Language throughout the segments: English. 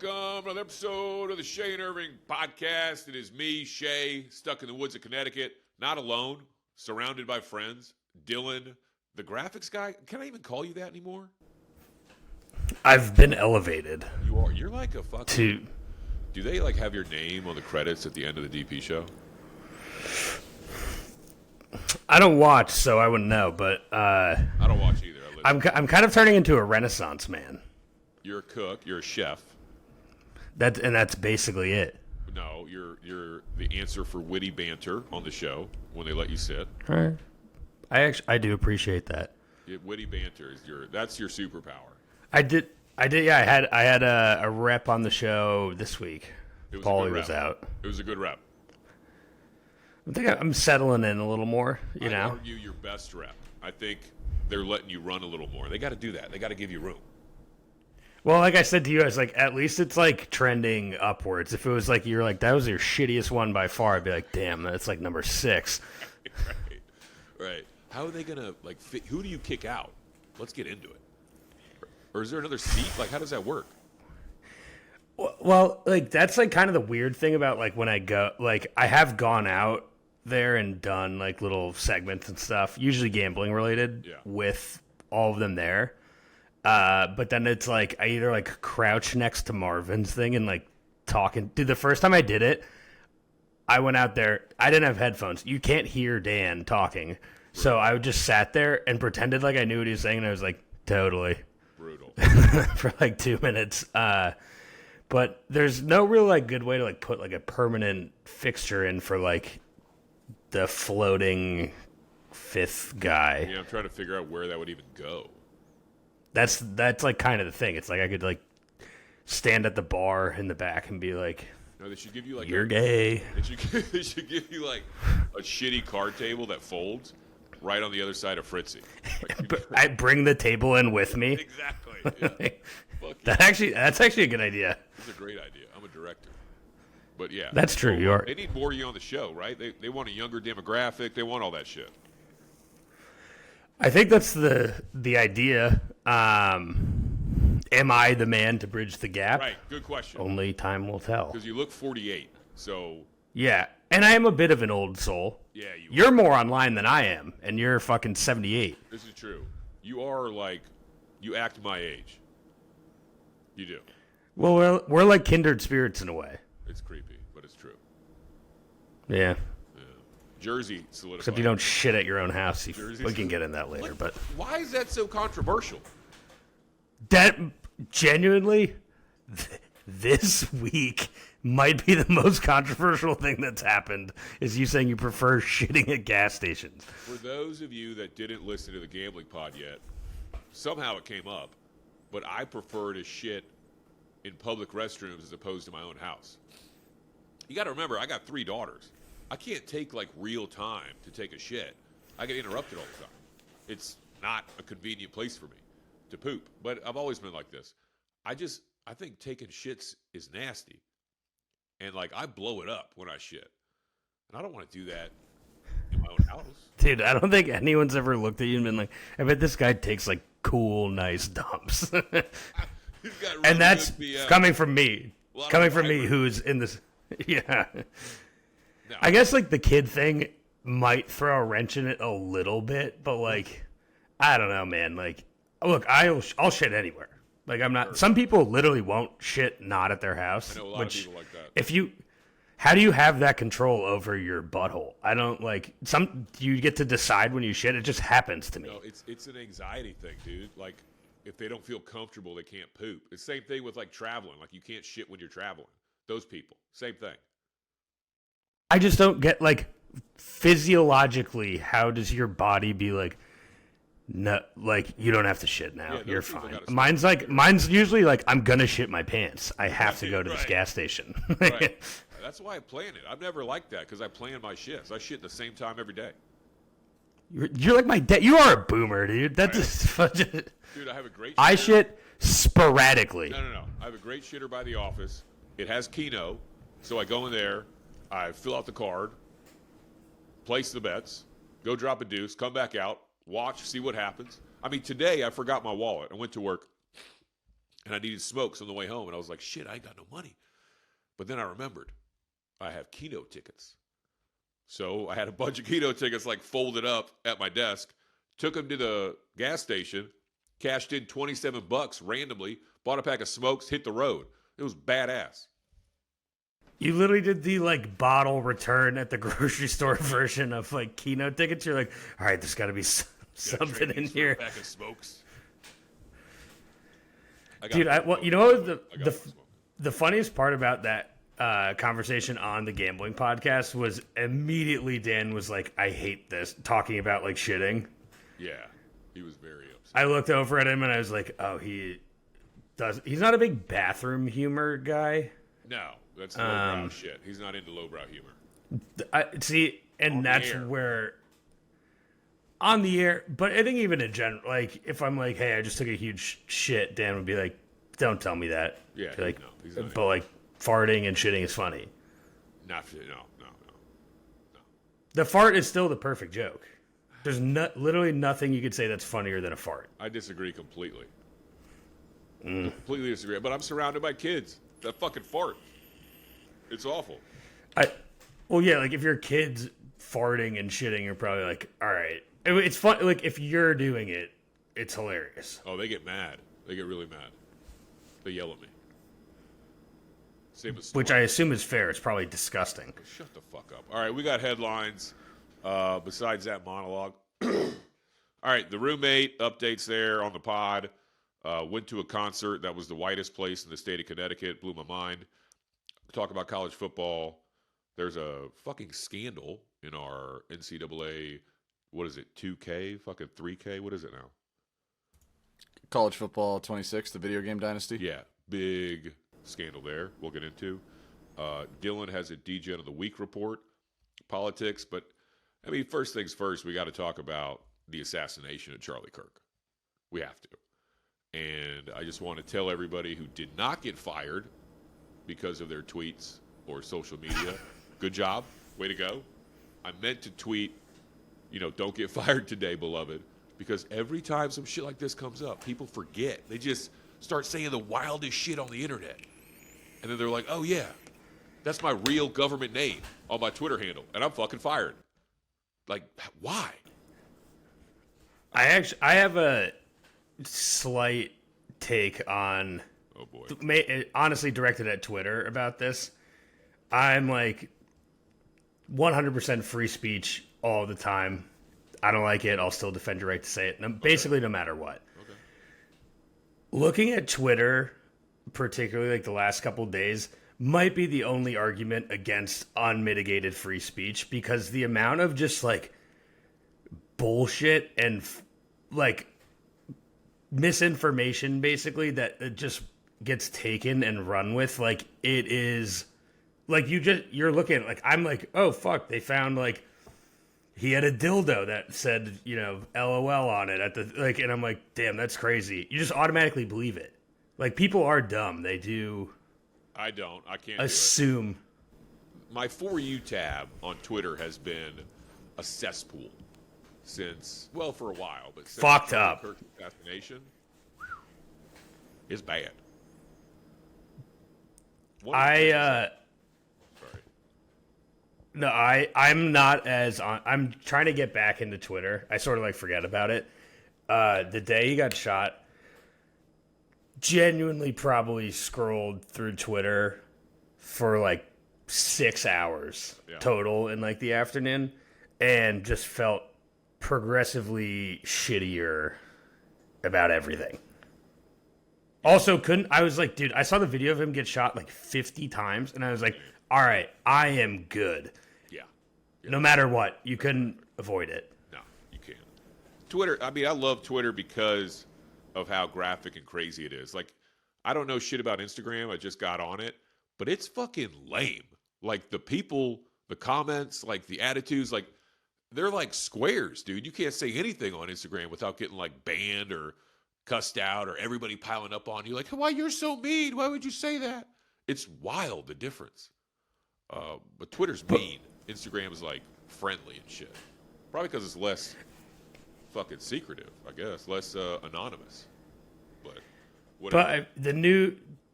Welcome to another episode of the Shea and Irving podcast. It is me, Shea, stuck in the woods of Connecticut, not alone, surrounded by friends. Dylan, the graphics guy. Can I even call you that anymore? I've been elevated. You are. You're like a fucking... Do they like have your name on the credits at the end of the DP show? I don't watch, so I wouldn't know, but I don't watch either. I'm kind of turning into a Renaissance man. You're a cook. You're a chef. That's basically it. No, you're the answer for witty banter on the show when they let you sit. All right. I do appreciate that. Witty banter is that's your superpower. I did. Yeah, I had a rep on the show this week. Paulie was out. It was a good rep. I think I'm settling in a little more. I argue your best rep. I think they're letting you run a little more. They got to do that. They got to give you room. Well, like I said to you, I was like, at least it's like trending upwards. If it was like you're like that was your shittiest one by far, I'd be like, damn, that's like number 6. Right. How are they gonna like? Who do you kick out? Let's get into it. Or is there another seat? Like, how does that work? Well, like that's like kind of the weird thing about like when I go, like I have gone out there and done like little segments and stuff, usually gambling related, with all of them there. But then it's like I either like crouch next to Marvin's thing and like talking. Dude, the first time I did it, I went out there. I didn't have headphones. You can't hear Dan talking, so I just sat there and pretended like I knew what he was saying. And I was like, totally brutal for like 2 minutes. But there's no real like good way to like put like a permanent fixture in for like the floating 5th guy. Yeah, I'm trying to figure out where that would even go. That's like kind of the thing. It's like I could like stand at the bar in the back and be like, no, they should give you like you're gay. They should give you like a shitty card table that folds right on the other side of Fritzy. Like, I bring the table in with me. Exactly. Yeah. That's actually a good idea. It's a great idea. I'm a director. But yeah. That's true. You are. They need more of you on the show, right? They want a younger demographic. They want all that shit. I think that's the idea. Am I the man to bridge the gap? Right. Good question. Only time will tell. Because you look 48, so... Yeah, and I am a bit of an old soul. Yeah, you're more online than I am, and you're fucking 78. This is true. You are like... You act my age. You do. Well, we're like kindred spirits in a way. It's creepy, but it's true. Yeah. Jersey solidified. Except you don't shit at your own house. We can get in that later. But why is that so controversial? That genuinely, this week might be the most controversial thing that's happened. Is you saying you prefer shitting at gas stations? For those of you that didn't listen to the gambling pod yet, somehow it came up, but I prefer to shit in public restrooms as opposed to my own house. You got to remember, I got 3 daughters. I can't take like real time to take a shit. I get interrupted all the time. It's not a convenient place for me to poop. But I've always been like this. I think taking shits is nasty. And like I blow it up when I shit. And I don't want to do that in my own house. Dude, I don't think anyone's ever looked at you and been like, I bet this guy takes like cool, nice dumps. And that's coming from me. Coming from me who's in this. Yeah. No. I guess like the kid thing might throw a wrench in it a little bit, but like I don't know, man. Like, look, I'll shit anywhere. Like I'm not. Some people literally won't shit not at their house. I know a lot of people like that. How do you have that control over your butthole? I don't like you get to decide when you shit. It just happens to me. No, it's an anxiety thing, dude. Like if they don't feel comfortable, they can't poop. It's the same thing with like traveling. Like you can't shit when you're traveling. Those people, same thing. I just don't get, like, physiologically, how does your body be like, no, like, you don't have to shit now. You're fine. Mine's usually like, I'm going to shit my pants. I have to go to this gas station. Right. That's why I plan it. I've never liked that because I plan my shits. I shit at the same time every day. You're like my dad. You are a boomer, dude. That just dude, I have a great shitter. I shit sporadically. No. I have a great shitter by the office. It has Keno, so I go in there. I fill out the card, place the bets, go drop a deuce, come back out, watch, see what happens. I mean, today I forgot my wallet. I went to work. and I needed smokes on the way home, and I was like, shit, I ain't got no money. But then I remembered I have keynote tickets. So I had a bunch of keynote tickets like folded up at my desk, took them to the gas station, cashed in $27 randomly, bought a pack of smokes, hit the road. It was badass. You literally did the like bottle return at the grocery store version of like keynote tickets. You're like, all right, there's got to be something in here. A pack of smokes. Dude, you know what the funniest part about that conversation on the gambling podcast was immediately Dan was like, I hate this, talking about like shitting. Yeah, he was very upset. I looked over at him and I was like, oh, he's not a big bathroom humor guy. No, that's lowbrow shit. He's not into lowbrow humor. That's where on the air, but I think even in general, like if I'm like, hey, I just took a huge shit, Dan would be like, don't tell me that. Yeah, like, he's not but like farting and shitting is funny. No. The fart is still the perfect joke. There's literally nothing you could say that's funnier than a fart. I disagree completely. Completely disagree. But I'm surrounded by kids that fucking fart. It's awful. Like if your kid's farting and shitting, you're probably like, all right. It's fun. Like if you're doing it, it's hilarious. Oh, they get mad. They get really mad. They yell at me. Same as which I assume is fair. It's probably disgusting. Shut the fuck up. All right, we got headlines. Besides that monologue. All right, the roommate updates there on the pod. Went to a concert that was the whitest place in the state of Connecticut. Blew my mind. Talk about college football. There's a fucking scandal in our NCAA. What is it? 2K? Fucking 3K? What is it now? College football 26, the video game dynasty. Yeah, big scandal there. We'll get into. Dylan has a DGen of the Week report. Politics, but I mean, first things first, we got to talk about the assassination of Charlie Kirk. We have to. And I just want to tell everybody who did not get fired because of their tweets or social media, good job. Way to go. I meant to tweet, don't get fired today, beloved. Because every time some shit like this comes up, people forget. They just start saying the wildest shit on the internet. And then they're like, oh, yeah, that's my real government name on my Twitter handle. And I'm fucking fired. Like, why? I have a slight take on, oh boy, honestly directed at Twitter about this. I'm like 100% free speech all the time. I don't like it. I'll still defend your right to say it. Basically, no matter what. Okay. Looking at Twitter, particularly like the last couple of days, might be the only argument against unmitigated free speech, because the amount of just like bullshit and like misinformation basically that it just gets taken and run with, like it is like you're looking at, like, I'm like, oh fuck, they found like he had a dildo that said, LOL on it at the, like, and I'm like, damn, that's crazy. You just automatically believe it. Like, people are dumb. They do. I don't. I can't assume. My For You tab on Twitter has been a cesspool since, well, for a while, but since fucked up. Kirk's assassination is bad. No, I'm not as on. I'm trying to get back into Twitter. I sort of like forget about it. The day he got shot, genuinely probably scrolled through Twitter for like 6 hours total in like the afternoon, and just felt progressively shittier about everything. Also, I was like, dude, I saw the video of him get shot like 50 times, and I was like, all right, I am good. Yeah. No matter what, you couldn't avoid it. No, you can't. Twitter, I mean, I love Twitter because of how graphic and crazy it is. Like, I don't know shit about Instagram. I just got on it, but it's fucking lame. Like, the people, the comments, like, the attitudes, like, they're like squares, dude. You can't say anything on Instagram without getting, like, banned or cussed out or everybody piling up on you. Like, why, you're so mean. Why would you say that? It's wild, the difference. But Twitter's mean. Instagram is, like, friendly and shit. Probably because it's less fucking secretive, I guess. Less anonymous. But But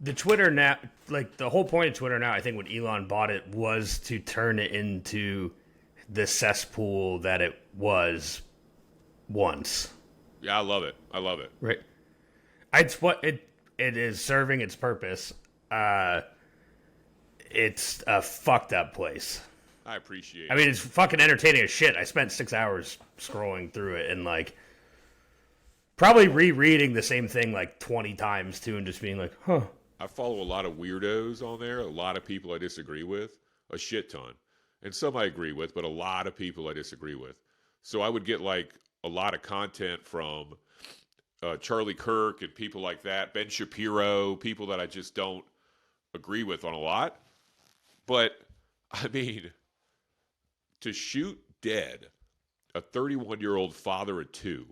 the Twitter now, like the whole point of Twitter now, I think when Elon bought it was to turn it into the cesspool that it was once. Yeah, I love it. I love it. Right. It's what it is serving its purpose. It's a fucked up place. I appreciate it. I mean, it's fucking entertaining as shit. I spent 6 hours scrolling through it and like probably rereading the same thing like 20 times too and just being like, huh. I follow a lot of weirdos on there, a lot of people I disagree with, a shit ton. And some I agree with, but a lot of people I disagree with. So I would get like a lot of content from Charlie Kirk and people like that, Ben Shapiro, people that I just don't agree with on a lot. But, I mean, to shoot dead a 31-year-old father of two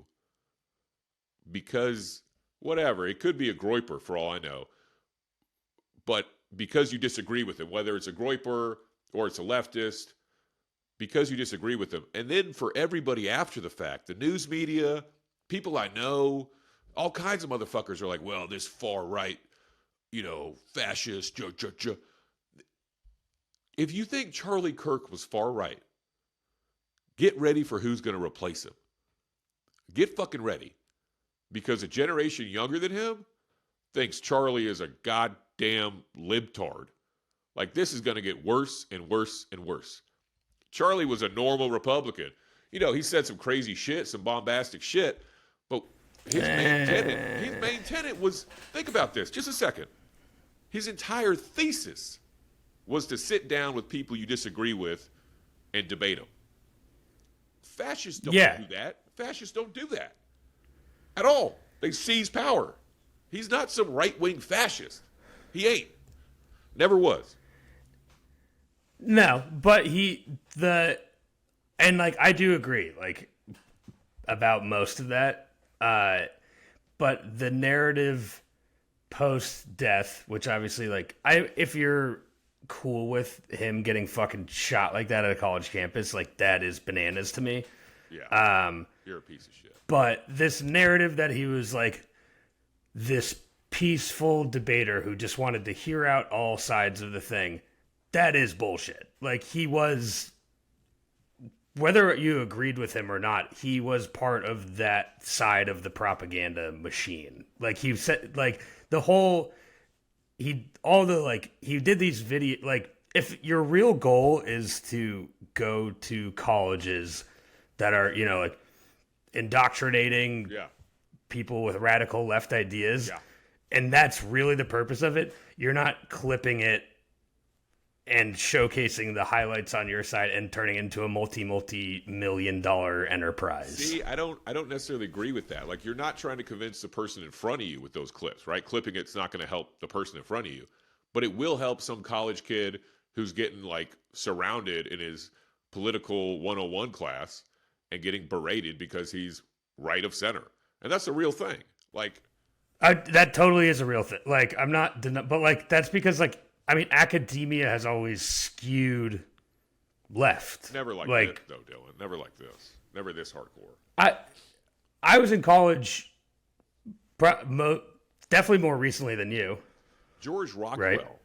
because, whatever, it could be a groiper for all I know, but because you disagree with him, whether it's a groiper or it's a leftist, because you disagree with them. And then for everybody after the fact, the news media, people I know, all kinds of motherfuckers are like, well, this far right, fascist, If you think Charlie Kirk was far right, get ready for who's going to replace him. Get fucking ready. Because a generation younger than him thinks Charlie is a goddamn libtard. Like, this is going to get worse and worse and worse. Charlie was a normal Republican. He said some crazy shit, some bombastic shit, but his main tenet was, think about this, just a second. His entire thesis was to sit down with people you disagree with and debate them. Fascists don't do that. Fascists don't do that at all. They seize power. He's not some right-wing fascist. He ain't. Never was. No, but I do agree, about most of that. But the narrative post-death, which obviously, if you're cool with him getting fucking shot like that at a college campus, that is bananas to me. Yeah. You're a piece of shit. But this narrative that he was this peaceful debater who just wanted to hear out all sides of the thing, that is bullshit. He was, whether you agreed with him or not, he was part of that side of the propaganda machine. He said, he did these if your real goal is to go to colleges that are, indoctrinating people with radical left ideas, and that's really the purpose of it, you're not clipping it and showcasing the highlights on your side and turning into a multi-million-dollar enterprise. See, I don't necessarily agree with that. You're not trying to convince the person in front of you with those clips, right? Clipping it's not going to help the person in front of you, but it will help some college kid who's getting surrounded in his political 101 class and getting berated because he's right of center. And that's a real thing. That totally is a real thing. I'm not, but that's because academia has always skewed left. Never like this, though, Dylan. Never like this. Never this hardcore. I was in college definitely more recently than you. George Rockwell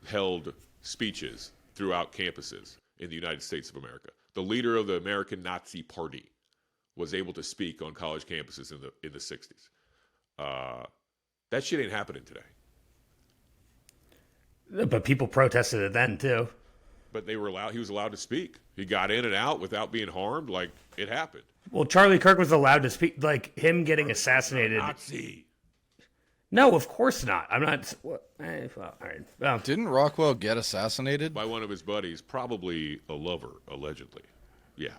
held speeches throughout campuses in the United States of America. The leader of the American Nazi Party was able to speak on college campuses in the 60s. That shit ain't happening today. But people protested it then too. But he was allowed to speak. He got in and out without being harmed. It happened. Well, Charlie Kirk was allowed to speak. Him getting assassinated. Nazi. No, of course not. I'm not. All right. Well, didn't Rockwell get assassinated by one of his buddies? Probably a lover, allegedly. Yeah.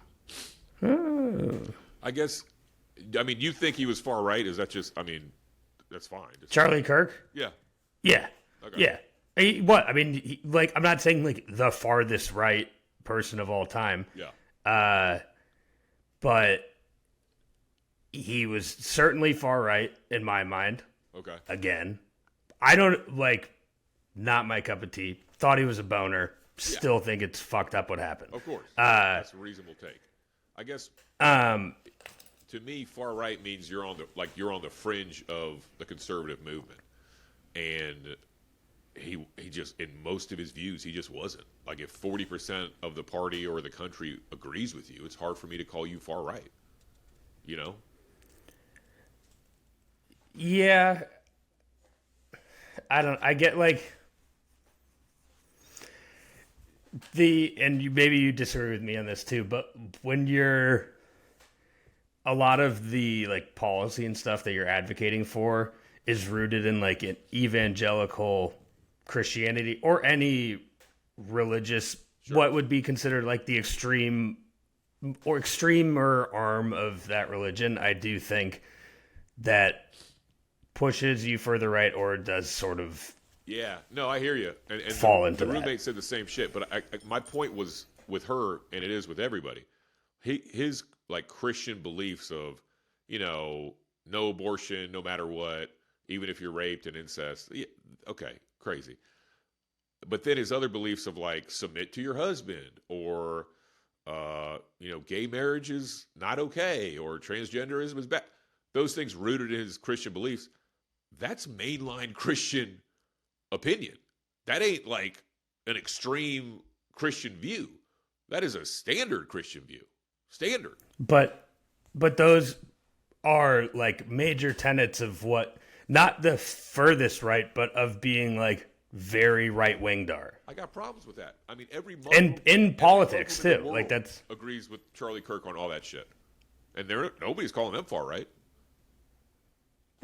Oh. I guess. You think he was far right? Is that just? That's fine. Charlie Kirk? Yeah. Yeah. Okay. Yeah. I'm not saying the farthest right person of all time. Yeah. But he was certainly far right in my mind. Okay. Again, I don't not my cup of tea. Thought he was a boner. Still think it's fucked up what happened. Of course. That's a reasonable take. I guess. To me, far right means you're on the fringe of the conservative movement. and he just, in most of his views, he just wasn't. Like, if 40% of the party or the country agrees with you, it's hard for me to call you far right. You know? Yeah. I get like maybe you disagree with me on this too, but when you're a lot of the like policy and stuff that you're advocating for is rooted in like an evangelical Christianity or any religious, what would be considered like the extreme or extremer arm of that religion, I do think that pushes you further right or does sort of no, I hear you. And fall into the that. roommate said the same shit, but my point was with her, and it is with everybody. His like Christian beliefs of, no abortion, no matter what, even if you're raped and incest. Yeah, okay, crazy. But then his other beliefs of like submit to your husband or, gay marriage is not okay or transgenderism is bad. Those things rooted in his Christian beliefs. That's mainline Christian opinion. That ain't like an extreme Christian view. That is a standard Christian view. Standard. But those are like major tenets of what, not the furthest right, but of being like very right-winged are. I got problems with that. I mean, every Muslim, and in politics Muslim in too. the Like world that's agrees with Charlie Kirk on all that shit. And nobody's calling them far right.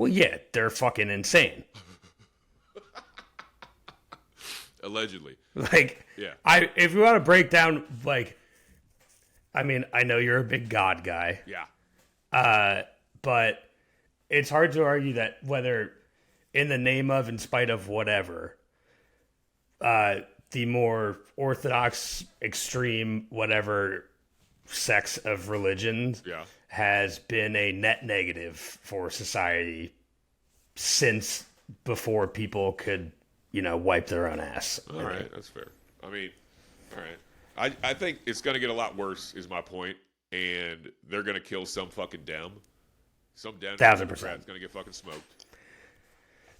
well, yeah, they're fucking insane. Allegedly. Like, Yeah. if you want to break down, like, I mean, I know you're a big God guy. Yeah. But it's hard to argue that whether in the name of, in spite of whatever, the more orthodox, extreme, whatever sects of religion has been a net negative for society since before people could, wipe their own ass. All right, that's fair. I mean, all right. I think it's going to get a lot worse, is my point, and they're going to kill some fucking Dem. Some Dem 1,000%. is going to get fucking smoked.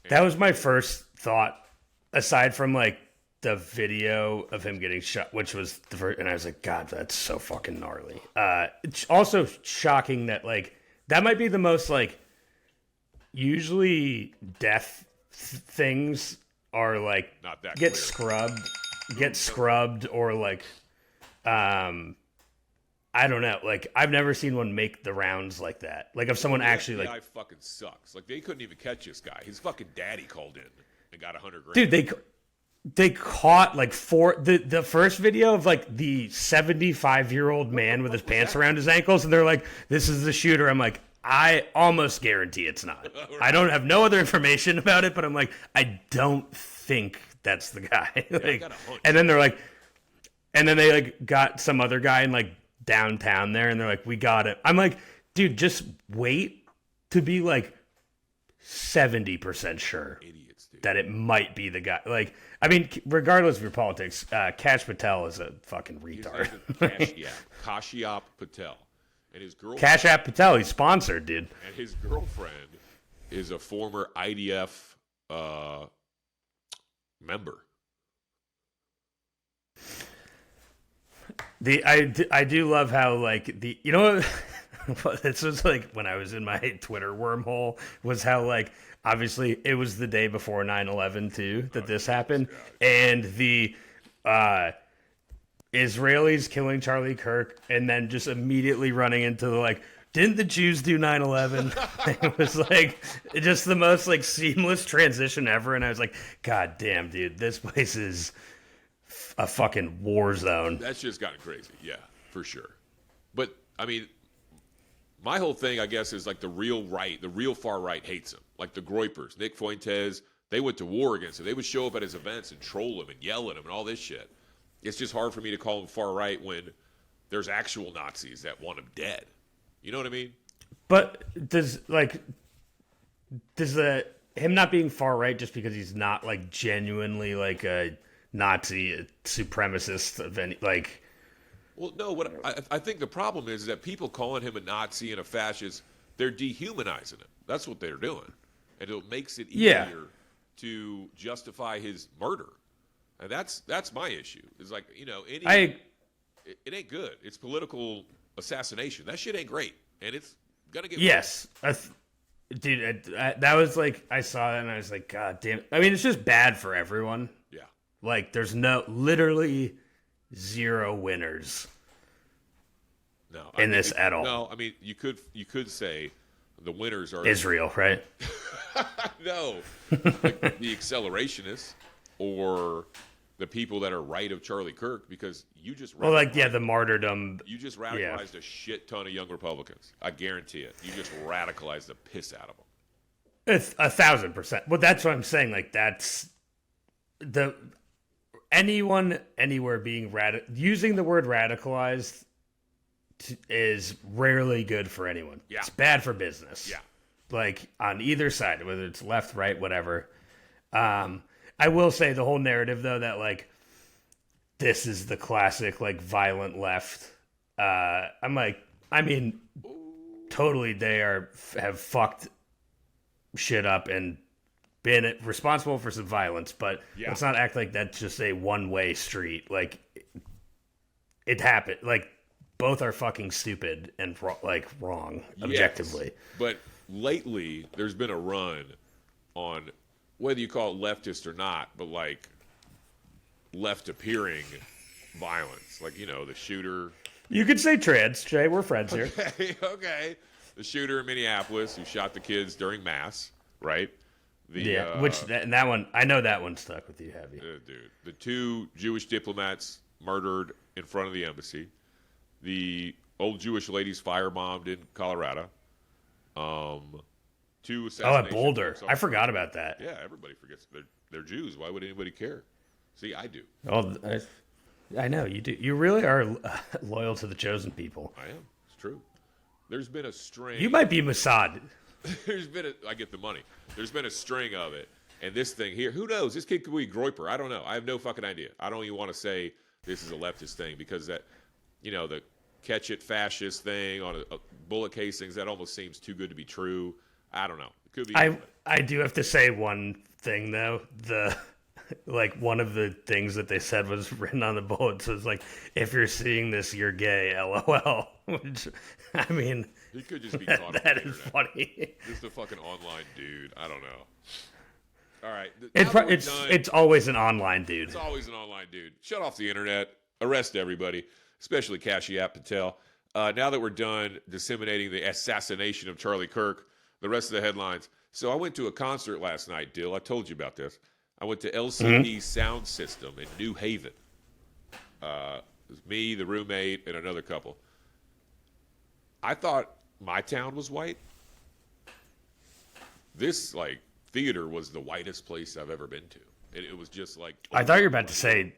That was my first thought, aside from like the video of him getting shot, which was the first, and I was like, God, that's so fucking gnarly. It's also shocking that like that might be the most like usually death things are like Not that get clear. scrubbed or like I don't know, like I've never seen one make the rounds like that. Like if someone actually The like guy fucking sucks. Like they couldn't even catch this guy. His fucking daddy called in and got $100,000. dude, they caught like the first video of like the 75-year-old man with his pants around his ankles, and they're like, "This is the shooter." I'm like, I almost guarantee it's not. I don't have no other information about it, but I'm like, I don't think that's the guy. Like, got a hunch. and then they're like, and then they like got some other guy in like downtown there, and they're like, we got it. I'm like, dude, just wait to be like 70% sure Idiots, dude. that it might be the guy. Like, I mean, regardless of your politics, Kash Patel is a fucking retard. Kashyap Patel. And his girlfriend. Cash App Patel, he's sponsored, dude. And his girlfriend is a former IDF member. I do love how like this was like when I was in my Twitter wormhole was how like obviously it was the day before 9/11 too that this happened, and the Israelis killing Charlie Kirk and then just immediately running into the like, didn't the Jews do 9/11? It was like just the most like seamless transition ever, and I was like, God damn, dude, this place is a fucking war zone. That's just gotten crazy, yeah, for sure. But I mean, my whole thing, I guess, is like the real right, the real far right hates him. Like the Groypers, Nick Fuentes, they went to war against him. They would show up at his events and troll him and yell at him and all this shit. It's just hard for me to call him far right when there's actual Nazis that want him dead. You know what I mean? But does him not being far right just because he's not like genuinely like a Nazi a supremacist of any like? Well, no. What I think the problem is that people calling him a Nazi and a fascist, they're dehumanizing him. That's what they're doing, and it makes it easier to justify his murder. And that's my issue. It's like, it ain't good. It's political assassination. That shit ain't great. And it's going to get worse. Dude, that was like, I saw that and I was like, God damn it. I mean, it's just bad for everyone. Yeah. Like, there's literally zero winners in this at all. No, I mean, you could say the winners are Israel, right? No. Like the accelerationists or the people that are right of Charlie Kirk, because you just the martyrdom. You just radicalized a shit ton of young Republicans. I guarantee it. You just radicalized the piss out of them. It's 1,000%. Well, that's what I'm saying. Like, that's anyone anywhere being using the word radicalized is rarely good for anyone. Yeah. It's bad for business. Yeah. Like, on either side, whether it's left, right, whatever. I will say the whole narrative, though, that, like, this is the classic, like, violent left. I'm like, I mean, totally they have fucked shit up and been responsible for some violence, but let's not act like that's just a one-way street. Like, it happened. Like, both are fucking stupid and, wrong, objectively. Yes, but lately, there's been a run on, whether you call it leftist or not, but, like, left-appearing violence. Like, the shooter. You could say trans, Jay. We're friends here. Okay. The shooter in Minneapolis who shot the kids during Mass, right? That one, I know that one stuck with you heavy. Dude. The 2 Jewish diplomats murdered in front of the embassy. The old Jewish ladies firebombed in Colorado. 2 assassinations. Oh, at Boulder. I forgot about that. Yeah, everybody forgets. They're Jews. Why would anybody care? See, I do. Oh, I know you do. You really are loyal to the chosen people. I am. It's true. There's been a string. You might be Mossad. I get the money. There's been a string of it. And this thing here, who knows? This kid could be Groyper. I don't know. I have no fucking idea. I don't even want to say this is a leftist thing because that, the catch it fascist thing on a bullet casings, that almost seems too good to be true. I don't know. It could be. I do have to say one thing, though. One of the things that they said was written on the bullets was like, if you're seeing this, you're gay, LOL. Which, I mean, he could just be caught that is funny. Just a fucking online dude. I don't know. All right. It's always an online dude. It's always an online dude. Shut off the internet. Arrest everybody, especially Kashyap Patel. Now that we're done disseminating the assassination of Charlie Kirk, the rest of the headlines. So I went to a concert last night, Dill. I told you about this. I went to LCD Sound System in New Haven. It was me, the roommate, and another couple. I thought my town was white. This, theater was the whitest place I've ever been to. It was just like... I thought you were about to say...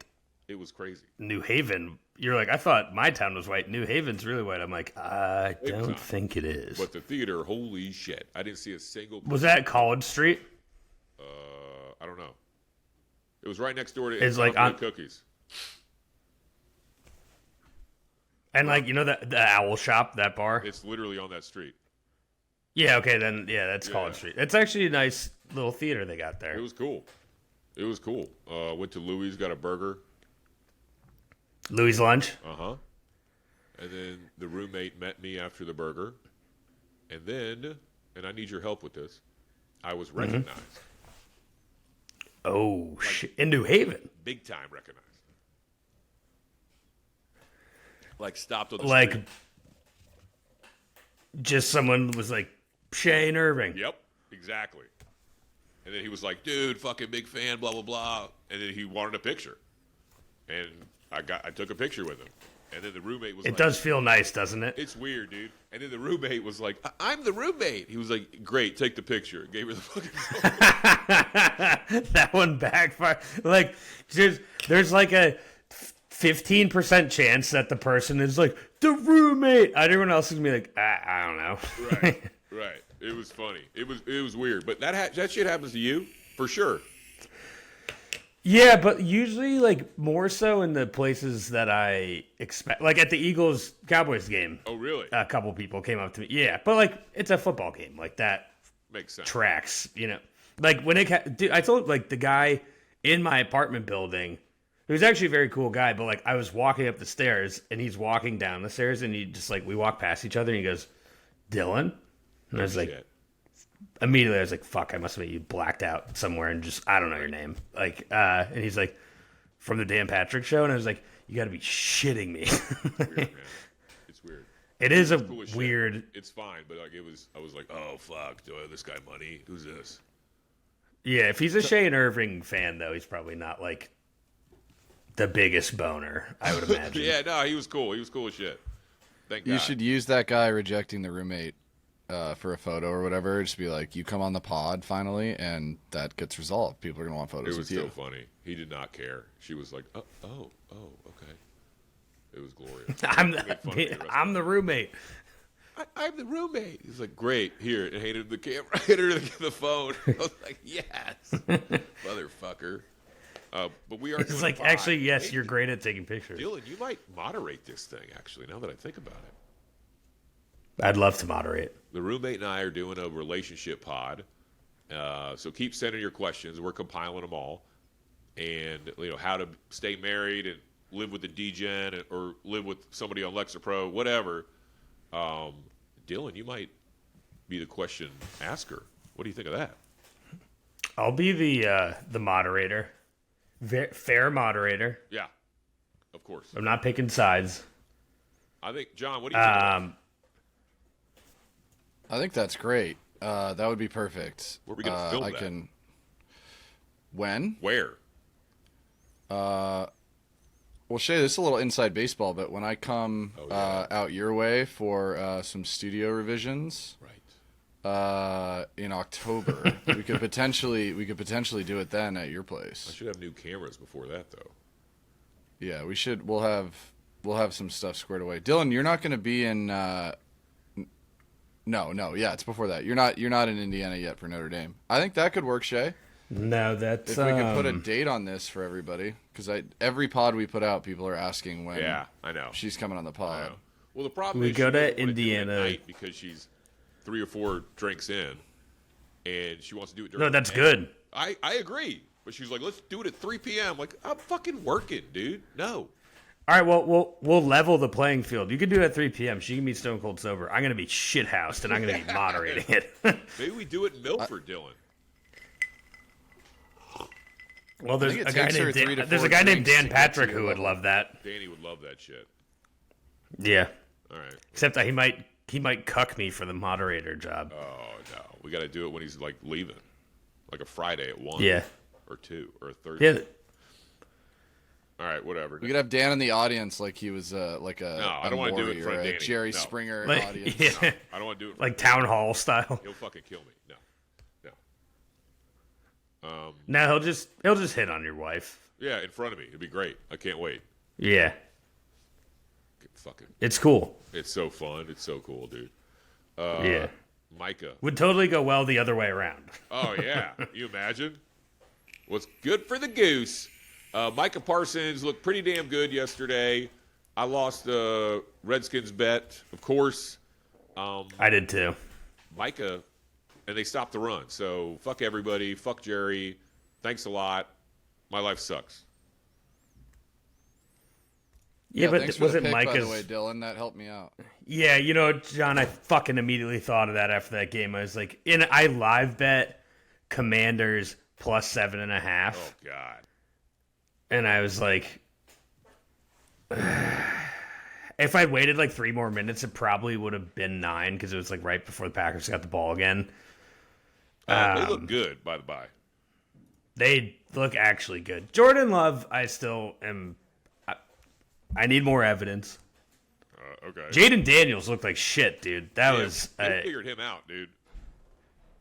It was crazy. New Haven. You're like, I thought my town was white. New Haven's really white. I'm like, I don't think it is. But the theater, holy shit. I didn't see a single... Was that College Street? I don't know. It was right next door to on Cookies. And the Owl Shop, that bar? It's literally on that street. Yeah, okay, then that's College Street. It's actually a nice little theater they got there. It was cool. Went to Louis, got a burger. Louis' lunch? Uh-huh. And then the roommate met me after the burger. And then, and I need your help with this, I was recognized. Oh, shit. In New Haven? Big time recognized. Stopped on the street. Just someone was like, Shea and Irving. Yep, exactly. And then he was like, dude, fucking big fan, blah, blah, blah. And then he wanted a picture. And I took a picture with him. And then the roommate was It does feel nice, doesn't it? It's weird, dude. And then the roommate was like, I'm the roommate. He was like, great, take the picture. Gave her the fucking phone. That one backfired. There's like a 15% chance that the person is like, the roommate. Everyone else is going to be like, I don't know. Right. It was funny. It was weird. But that shit happens to you? For sure. Yeah, but usually, more so in the places that I expect. Like at the Eagles-Cowboys game. Oh, really? A couple people came up to me. Yeah, but, it's a football game. Like, that makes sense. Tracks, Like when dude, I told like the guy in my apartment building, he was actually a very cool guy, but like I was walking up the stairs and he's walking down the stairs and he just like we walk past each other and he goes, Dylan? And I was like, immediately I was like, fuck, I must have made you blacked out somewhere and just I don't know your name. Like and he's like, from the Dan Patrick Show, and I was like, you gotta be shitting me. Weird, man. It's weird. It is a cool weird. Shit. It's fine, but like I was like, oh fuck, do I owe this guy money? Who's this? Yeah, if he's a Shea and Irving fan, though, he's probably not like the biggest boner, I would imagine. Yeah, no, he was cool. He was cool as shit. Thank God. You should use that guy rejecting the roommate for a photo or whatever. Just be like, you come on the pod finally, and that gets resolved. People are gonna want photos with you. It was so funny. He did not care. She was like, oh, okay. It was glorious. I'm the roommate. I'm the roommate. He's like, great. Here, and handed him the camera. Handed her the phone. I was like, yes, motherfucker. But we are. It's like, actually, yes, you're great at taking pictures. Dylan, you might moderate this thing. Actually, now that I think about it, I'd love to moderate. The roommate and I are doing a relationship pod. So keep sending your questions. We're compiling them all, and how to stay married and live with the DGen or live with somebody on Lexapro, whatever. Dylan, you might be the question asker. What do you think of that? I'll be the moderator, fair moderator. Yeah, of course. I'm not picking sides. I think, John, what do you think? Of that? I think that's great. That would be perfect. Where are we gonna film that? When? Where? Well, Shea, this is a little inside baseball, but when I come out your way for some studio revisions, right, in October, we could potentially do it then at your place. I should have new cameras before that, though. Yeah, we should. We'll have some stuff squared away. Dylan, you're not going to be in. No, yeah, it's before that. You're not in Indiana yet for Notre Dame. I think that could work, Shea. No, that's if we could put a date on this for everybody, because every pod we put out, people are asking when. Yeah, I know. She's coming on the pod. Well, the problem we is go she to Indiana do it at night because she's 3 or 4 drinks in, and she wants to do it during. No, that's good. I agree, but she's like, let's do it at 3 p.m. I'm like, I'm fucking working, dude. No. All right, well, we'll level the playing field. You can do it at 3 p.m. She can be stone cold sober. I'm gonna be shithoused, and I'm gonna be moderating it. Maybe we do it in Milford, Dylan. Well, there's a guy named Dan Patrick who would love that. Danny would love that shit. Yeah. All right. Except that he might cuck me for the moderator job. Oh no, we got to do it when he's like leaving, like a Friday at 1. Yeah. Or 2 or a Thursday. Yeah. All right, whatever. We could have Dan in the audience like he was like a. No, I don't want to do it in front of Danny. Jerry no. Springer like, audience. Yeah. No, I don't want to do it. Like town hall style. He'll fucking kill me. No. No, he'll just hit on your wife. Yeah, in front of me. It'd be great. I can't wait. Yeah. Fucking. It's cool. It's so fun. It's so cool, dude. Yeah. Micah. Would totally go well the other way around. Oh, yeah. You imagine? What's good for the goose? Micah Parsons looked pretty damn good yesterday. I lost the Redskins bet, of course. I did too. Micah, and they stopped the run. So fuck everybody. Fuck Jerry. Thanks a lot. My life sucks. Yeah, but thanks was for it the pick, Micah's? By the way, Dylan, that helped me out. Yeah, John, I fucking immediately thought of that after that game. I was like, I live bet Commanders plus 7.5. Oh God. And I was like, if I'd waited like 3 more minutes, it probably would have been 9 because it was like right before the Packers got the ball again. They look good, by the by. They look actually good. Jordan Love, I still am. I need more evidence. Okay. Jaden Daniels looked like shit, dude. They figured him out, dude.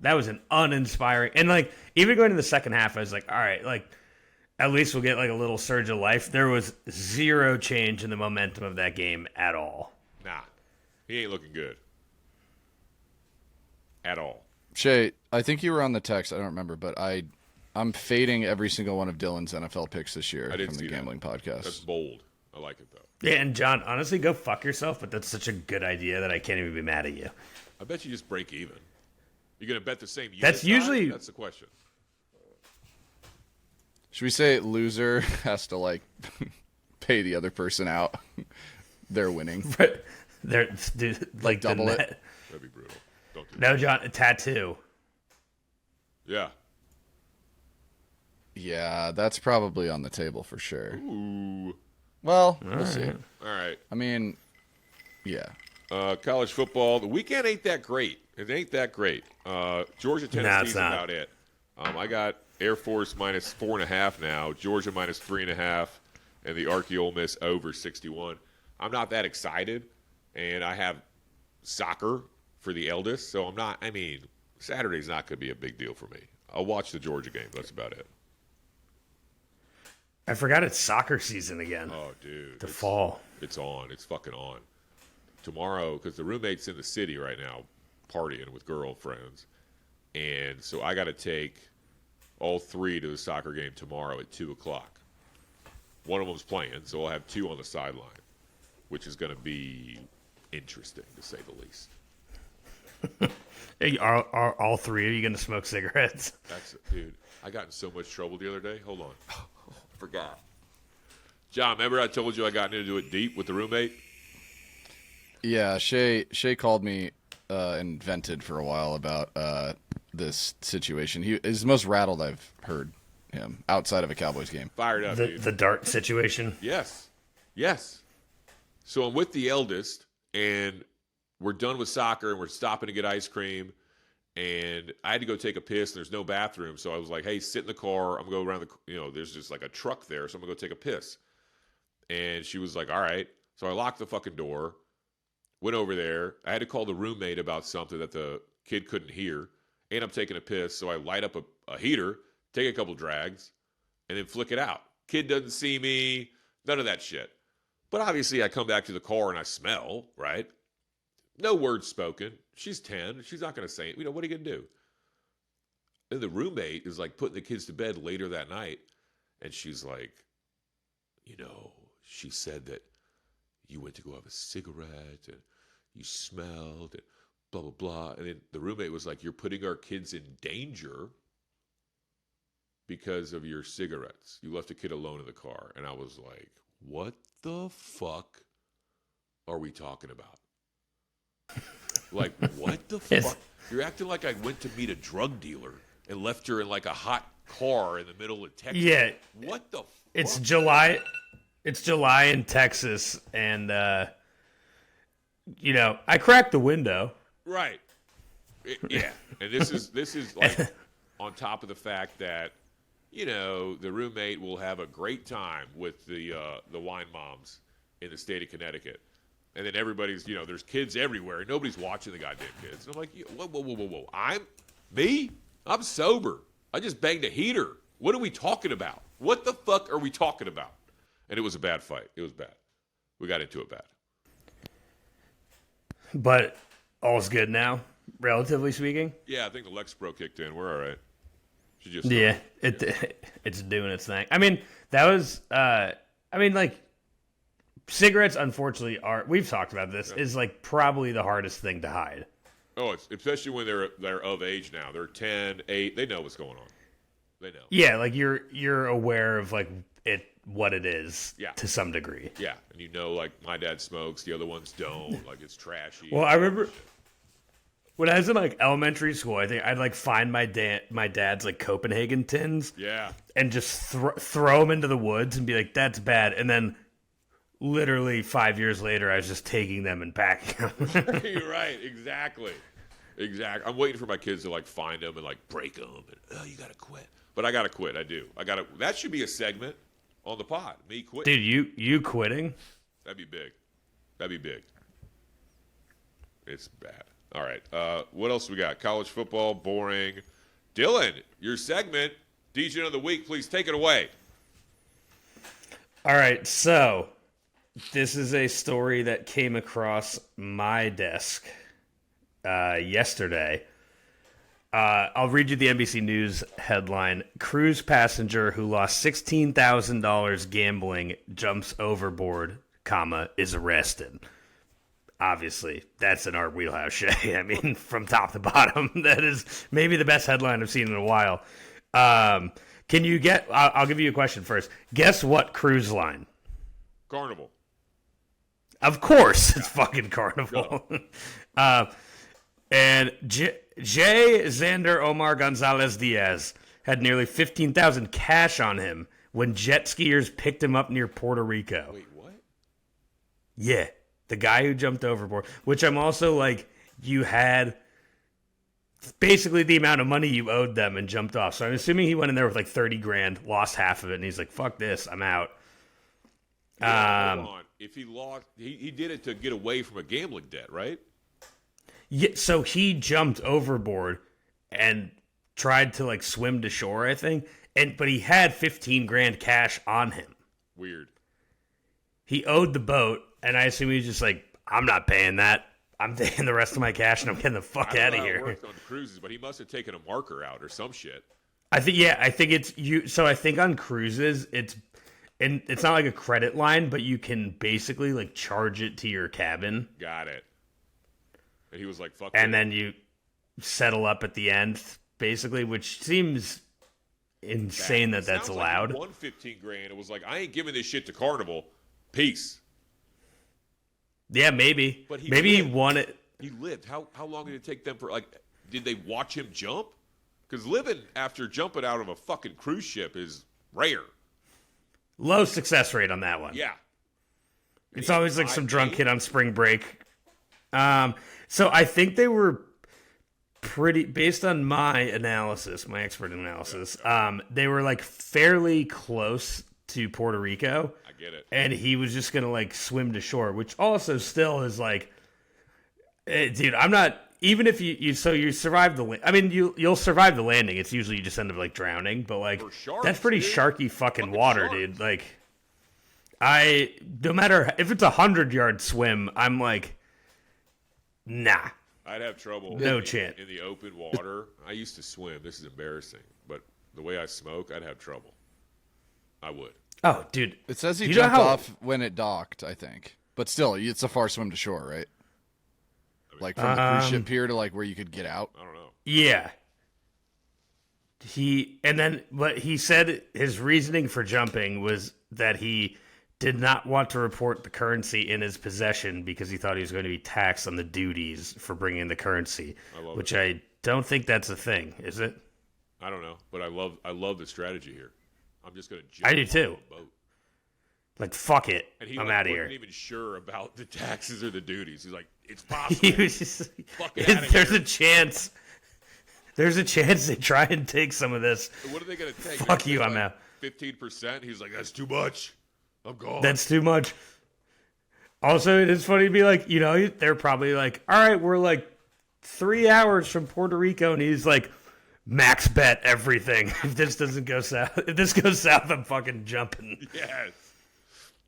That was an uninspiring. And like even going to the second half, I was like, all right, like at least we'll get like a little surge of life. There was zero change in the momentum of that game at all. Nah, he ain't looking good at all. Shea, I think you were on the text. I don't remember, but I'm fading every single one of Dylan's NFL picks this year from the Gambling Podcast. That's bold. I like it, though. Yeah, and John, honestly, go fuck yourself, but that's such a good idea that I can't even be mad at you. I bet you just break even. You going to bet the same unit That's size? usually- That's the question. Should we say loser has to like pay the other person out? They're winning. They're like double it. That'd be brutal. Don't do that. No, John, a tattoo. Yeah. Yeah, that's probably on the table for sure. Ooh. Well, we'll see. All right. I mean, yeah. College football. The weekend ain't that great. It ain't that great. Georgia, Tennessee's not. about it. I got Air Force minus 4.5 now. Georgia minus 3.5, and the Arky Ole Miss over 61. I'm not that excited, and I have soccer for the eldest, so I'm not. I mean, Saturday's not going to be a big deal for me. I'll watch the Georgia game. That's about it. I forgot it's soccer season again. Oh, dude. The fall. It's on. It's fucking on. Tomorrow, because the roommate's in the city right now partying with girlfriends. And so I got to take all three to the soccer game tomorrow at 2 o'clock. One of them's playing, so I'll have two on the sideline, which is going to be interesting, to say the least. Hey, are all three of you going to smoke cigarettes? That's it, dude. I got in so much trouble the other day. Hold on. Forgot. John, remember I told you I got into it deep with the roommate? Yeah, Shea called me and vented for a while about this situation. He is the most rattled I've heard him outside of a Cowboys game. Fired up, dude. The dart situation? Yes. So I'm with the eldest, and we're done with soccer, and we're stopping to get ice cream. And I had to go take a piss, and there's no bathroom. So I was like, hey, sit in the car. I'm going to go around there's just like a truck there, so I'm going to go take a piss. And she was like, all right. So I locked the fucking door, went over there. I had to call the roommate about something that the kid couldn't hear. And I'm taking a piss, so I light up a heater, take a couple drags, and then flick it out. Kid doesn't see me, none of that shit. But obviously I come back to the car and I smell, right? No words spoken. She's 10. She's not going to say it. What are you going to do? And the roommate is like putting the kids to bed later that night. And she's like, she said that you went to go have a cigarette and you smelled and blah, blah, blah. And then the roommate was like, you're putting our kids in danger because of your cigarettes. You left a kid alone in the car. And I was like, what the fuck are we talking about? Like, what the fuck? You're acting like I went to meet a drug dealer and left her in like a hot car in the middle of Texas. Yeah. What the fuck? It's July. It's July in Texas, and I cracked the window. Right. Yeah. And this is like on top of the fact that the roommate will have a great time with the wine moms in the state of Connecticut. And then everybody's, there's kids everywhere. Nobody's watching the goddamn kids. And I'm like, whoa. I'm sober. I just banged a heater. What are we talking about? What the fuck are we talking about? And it was a bad fight. It was bad. We got into it bad. But all's good now, relatively speaking. Yeah, I think the Lexapro kicked in. We're all right. She just it's doing its thing. I mean, that was, cigarettes, unfortunately, we've talked about this, is like probably the hardest thing to hide. Oh, it's especially when they're of age now. They're 10, 8. They know what's going on. They know. Yeah, like you're aware of like what it is to some degree. Yeah, and like my dad smokes, the other ones don't. Like it's trashy. Well, I remember when I was in like elementary school, I think I'd like find my dad's like Copenhagen tins. Yeah. And just throw them into the woods and be like, that's bad. And then literally 5 years later, I was just taking them and packing them. You're right. Exactly. I'm waiting for my kids to like find them and like break them. And, you gotta quit. But I gotta quit. I do. That should be a segment on the pod. Me quitting. Dude, you quitting? That'd be big. It's bad. All right. What else we got? College football, boring. Dylan, your segment, DJ of the week. Please take it away. All right. So this is a story that came across my desk yesterday. I'll read you the NBC News headline. Cruise passenger who lost $16,000 gambling jumps overboard, is arrested. obviously, that's in our wheelhouse, Shea. I mean, from top to bottom, that is maybe the best headline I've seen in a while. Can you get? I'll give you a question first. Guess what cruise line? Carnival. Of course, it's fucking Carnival. And Jay Xander Omar Gonzalez Diaz had nearly 15,000 cash on him when jet skiers picked him up near Puerto Rico. Wait, what? Yeah, the guy who jumped overboard. Which I'm also like, you had basically the amount of money you owed them and jumped off. So I'm assuming he went in there with like 30 grand, lost half of it, and he's like, fuck this, I'm out. Yeah, hold on. If he lost, he did it to get away from a gambling debt, right? Yeah, so he jumped overboard and tried to like swim to shore, I think. But he had 15 grand cash on him. Weird. He owed the boat, and I assume he was just like, I'm not paying that. I'm taking the rest of my cash and I'm getting the fuck out of here. It worked on cruises, but he must have taken a marker out or some shit. I think it's you. So I think on cruises, it's not like a credit line, but you can basically like charge it to your cabin. Got it. And he was like, fuck and it. Then you settle up at the end, basically, which seems insane that's allowed. Like he won 15 grand. It was like, I ain't giving this shit to Carnival. Peace. Yeah, maybe. But maybe he won it. He lived. How long did it take them for, like, did they watch him jump? Because living after jumping out of a fucking cruise ship is rare. Low success rate on that one. Yeah. It's always like some drunk kid on spring break. So I think they were pretty, based on my analysis, my expert analysis, they were like fairly close to Puerto Rico. I get it. And he was just going to like swim to shore, which also still is like, dude, I'm not, even if you survive you'll survive the landing. It's usually you just end up like drowning, but like sharks, that's pretty dude. sharky fucking water, sharks. Dude. Like no matter if it's 100-yard swim, I'm like, nah. I'd have trouble. No chance. In the open water. I used to swim. This is embarrassing. But the way I smoke, I'd have trouble. I would. Oh, dude. It says he jumped off when it docked, I think. But still, it's a far swim to shore, right? I mean, like from the cruise ship pier to like where you could get out. I don't know. Yeah. But he said his reasoning for jumping was that he did not want to report the currency in his possession because he thought he was going to be taxed on the duties for bringing the currency, which I don't think that's a thing, is it? I don't know, but I love the strategy here. I'm just going to jump I do too. on a boat. Like, fuck it. And he I'm out of here. wasn't even sure about the taxes or the duties. He's like, it's possible. He was just like, there's a chance. There's a chance they try and take some of this. What are they going to take? Fuck you, I'm out. 15%? He's like, that's too much. I'm gone. That's too much. Also, it is funny to be like, they're probably like, all right, we're like 3 hours from Puerto Rico. And he's like, max bet everything. If this doesn't go south, if this goes south, I'm fucking jumping. Yes.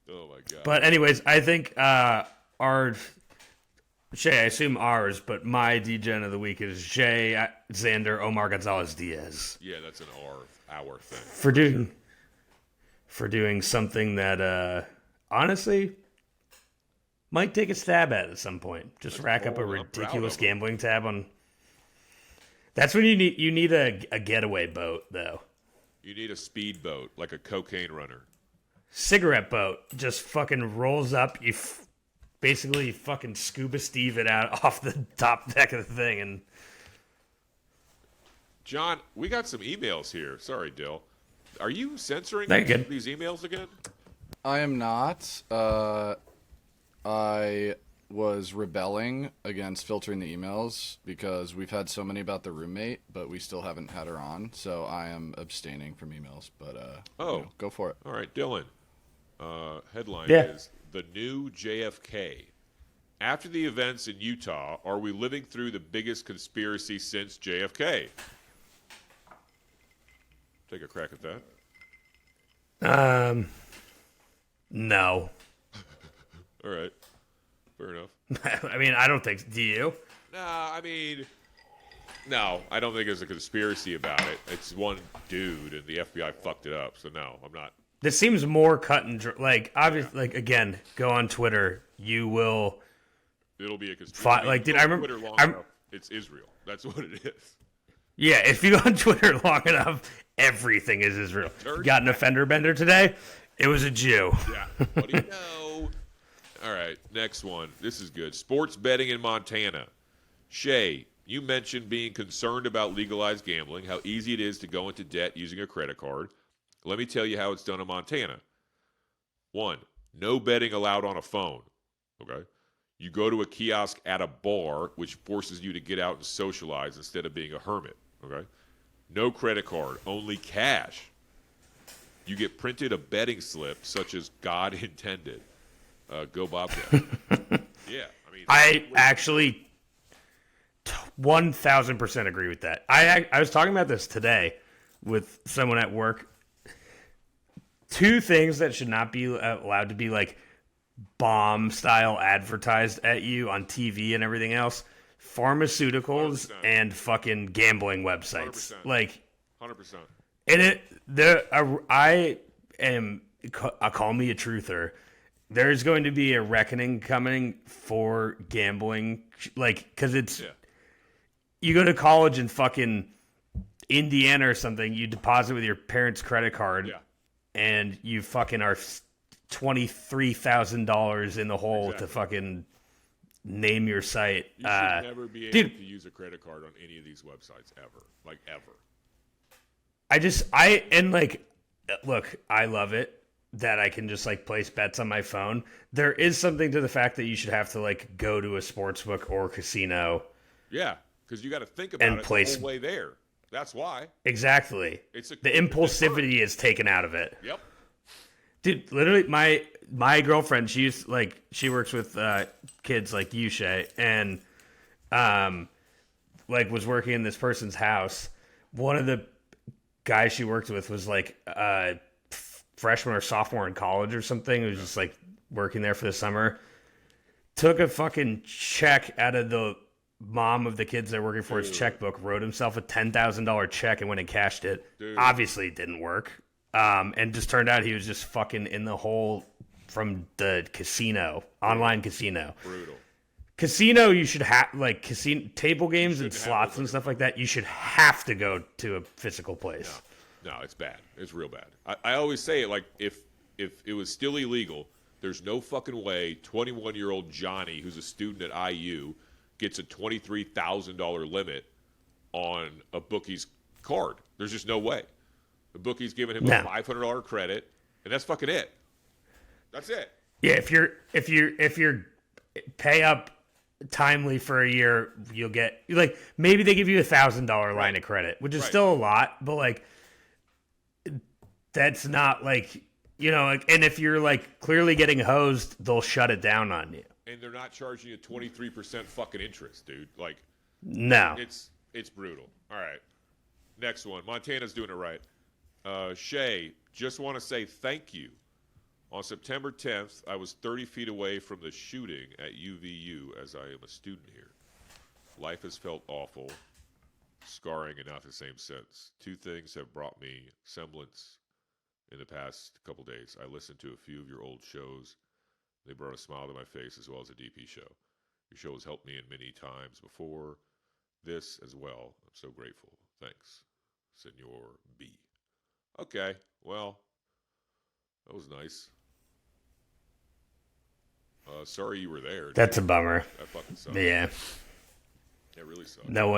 Oh, my God. But anyways, I think Shea, I assume ours, but my DGen of the week is Shea, Xander, Omar Gonzalez Diaz. Yeah, that's an our thing. For doing something that, honestly, might take a stab at some point. Just rack up a ridiculous gambling tab on. That's when you need a getaway boat, though. You need a speedboat, like a cocaine runner. Cigarette boat just fucking rolls up. You basically fucking scuba Steve it out off the top deck of the thing. And John, we got some emails here. Sorry, Dill. Are you censoring these emails again? I am not. I was rebelling against filtering the emails because we've had so many about the roommate, but we still haven't had her on. So I am abstaining from emails. But go for it. All right, Dylan. Headline is The New JFK. After the events in Utah, are we living through the biggest conspiracy since JFK? Take a crack at that. No. All right. Fair enough. I mean, I don't think. Do you? No, I don't think there's a conspiracy about it. It's one dude, and the FBI fucked it up. So no, I'm not. This seems more cut and like obviously. Like again, go on Twitter. You will It'll be a conspiracy. Like, dude, I remember. Twitter long enough, it's Israel. That's what it is. Yeah, if you go on Twitter long enough, everything is Israel. Got an offender bender today? It was a Jew. Yeah. What do you know? All right, next one. This is good. Sports betting in Montana. Shea, you mentioned being concerned about legalized gambling, how easy it is to go into debt using a credit card. Let me tell you how it's done in Montana. 1, no betting allowed on a phone. Okay? You go to a kiosk at a bar, which forces you to get out and socialize instead of being a hermit. Okay? No credit card, only cash. You get printed a betting slip, such as God intended. Go Bobcats. Yeah, I mean, I actually 1,000% agree with that. I was talking about this today with someone at work. 2 things that should not be allowed to be like bomb style advertised at you on TV and everything else: pharmaceuticals 100%. and fucking gambling websites. 100%. Like 100%. And call me a truther. There's going to be a reckoning coming for gambling, like, because it's you go to college in fucking Indiana or something, you deposit with your parents' credit card, and you fucking are $23,000 in the hole to fucking name your site. You should never be able to use a credit card on any of these websites ever, like ever. Look, I love it that I can just like place bets on my phone. There is something to the fact that you should have to like go to a sportsbook or casino. Yeah, because you got to think about it the whole way there. That's why. Exactly. The impulsivity is taken out of it. Yep. Dude, literally, my girlfriend, she works with kids like you, Shea, and was working in this person's house. One of the guys she worked with was like freshman or sophomore in college or something. It was just like working there for the summer. Took a fucking check out of the mom of the kids they're working for his checkbook, wrote himself a $10,000 check and went and cashed it. Dude. Obviously it didn't work. And just turned out he was just fucking in the hole from the casino, online casino. Brutal. Casino, you should have, like, casino table games and slots and stuff like that, you should have to go to a physical place. No, it's bad. It's real bad. I always say it, like, if it was still illegal, there's no fucking way 21-year-old Johnny, who's a student at IU, gets a $23,000 limit on a bookie's card. There's just no way. The bookie's giving him a $500 credit, and that's fucking it. That's it. Yeah, if you're pay up timely for a year, you'll get, like, maybe they give you $1,000 line of credit, which is still a lot, but like that's not like, you know, like, and if you're like clearly getting hosed, they'll shut it down on you. And they're not charging you 23% fucking interest, dude. Like, no, it's brutal. All right, next one. Montana's doing it right. Shea, just want to say thank you. On September 10th, I was 30 feet away from the shooting at UVU as I am a student here. Life has felt awful, scarring, and not the same since. 2 things have brought me semblance in the past couple days. I listened to a few of your old shows. They brought a smile to my face as well as a DP show. Your show has helped me in many times before this as well. I'm so grateful. Thanks, Senor B. Okay, well, that was nice. Sorry you were there. That's a bummer. That fucking sucks. Yeah. It really sucks. No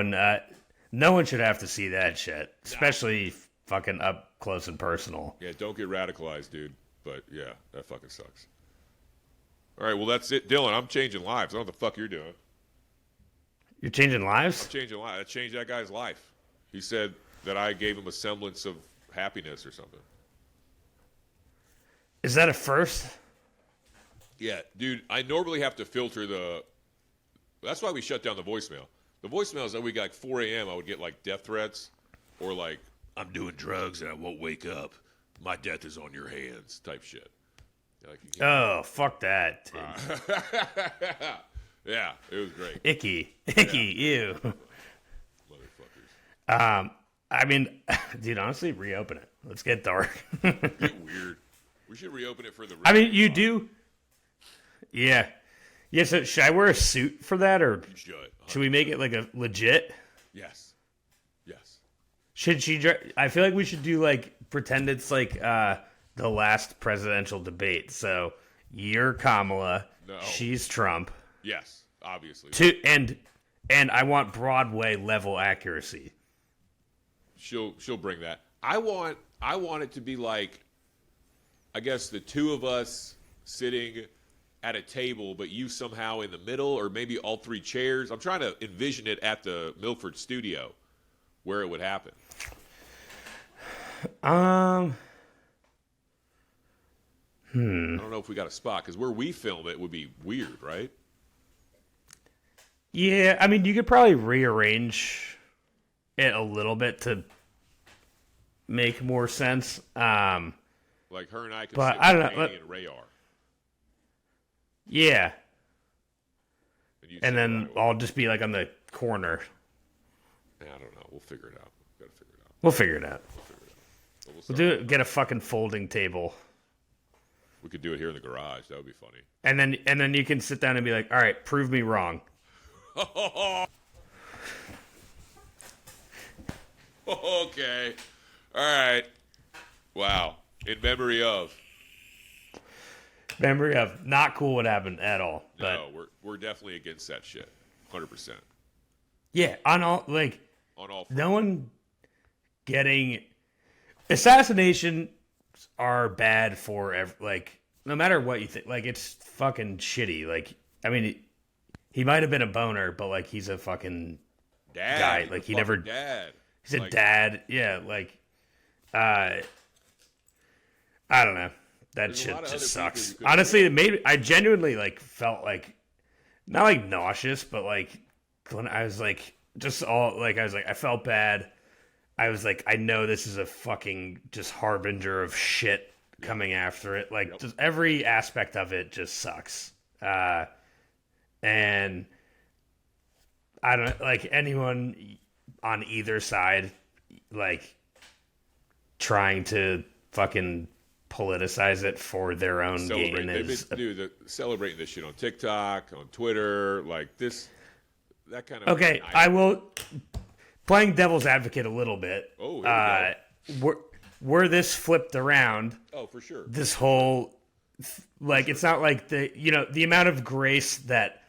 one should have to see that shit, especially fucking up close and personal. Yeah, don't get radicalized, dude. But yeah, that fucking sucks. All right, well, that's it. Dylan, I'm changing lives. I don't know what the fuck you're doing. You're changing lives? I'm changing lives. I changed that guy's life. He said that I gave him a semblance of happiness or something. Is that a first? Yeah, dude, I normally have to filter the... That's why we shut down the voicemail. The voicemails that we got, like 4 a.m., I would get like death threats or like, I'm doing drugs and I won't wake up. My death is on your hands type shit. Like, oh, fuck that, dude. Yeah, it was great. Icky, ew. Motherfuckers. I mean, dude, honestly, reopen it. Let's get dark. Get weird. We should reopen it for the... I mean, you do... Yeah. Yeah, so should I wear a suit for that, or You should. should we make it like a legit? Yes. Yes. Should she? I feel like we should do like pretend it's like the last presidential debate. So you're Kamala, No. she's Trump. Yes. Obviously. And I want Broadway level accuracy. She'll bring that. I want it to be like, I guess the two of us sitting at a table, but you somehow in the middle, or maybe all three chairs. I'm trying to envision it at the Milford studio where it would happen. Hmm. I don't know if we got a spot, because where we film it would be weird, right? Yeah, I mean, you could probably rearrange it a little bit to make more sense. Like her and I could But sit I don't with know, Danny and Ray are. Yeah, you'd and sit then where I would. I'll just be like on the corner. I don't know. We'll figure it out. Got to figure it out. We'll figure it out. But We'll do it. Get a fucking folding table, We could do it here in the garage. That would be funny. and then you can sit down and be like, "All right, prove me wrong." Okay. All right. Wow. In memory of. Memory of not cool what happened at all. But No, we're definitely against that shit. 100%. yeah, on all like On all fronts. no one getting assassinations are bad for like no matter what you think. Like it's fucking shitty. Like I mean, he might have been a boner, but like he's a fucking Dad. guy. He's Like a he never. fucking dad. He's a Like, dad. Yeah, like I don't know. That There's a shit lot of just other people sucks. you could- Honestly, it made I genuinely like felt like not like nauseous, but like when I was like just all like I was like I felt bad. I was like I know this is a fucking just harbinger of shit coming after it. Like just every aspect of it just sucks. And I don't like anyone on either side like trying to fucking politicize it for their own gain celebrating this shit on TikTok, on Twitter, like this, that kind of. okay. I will playing devil's advocate a little bit. Oh, here we were this flipped around, Oh, for sure. this whole like it's not like the amount of grace that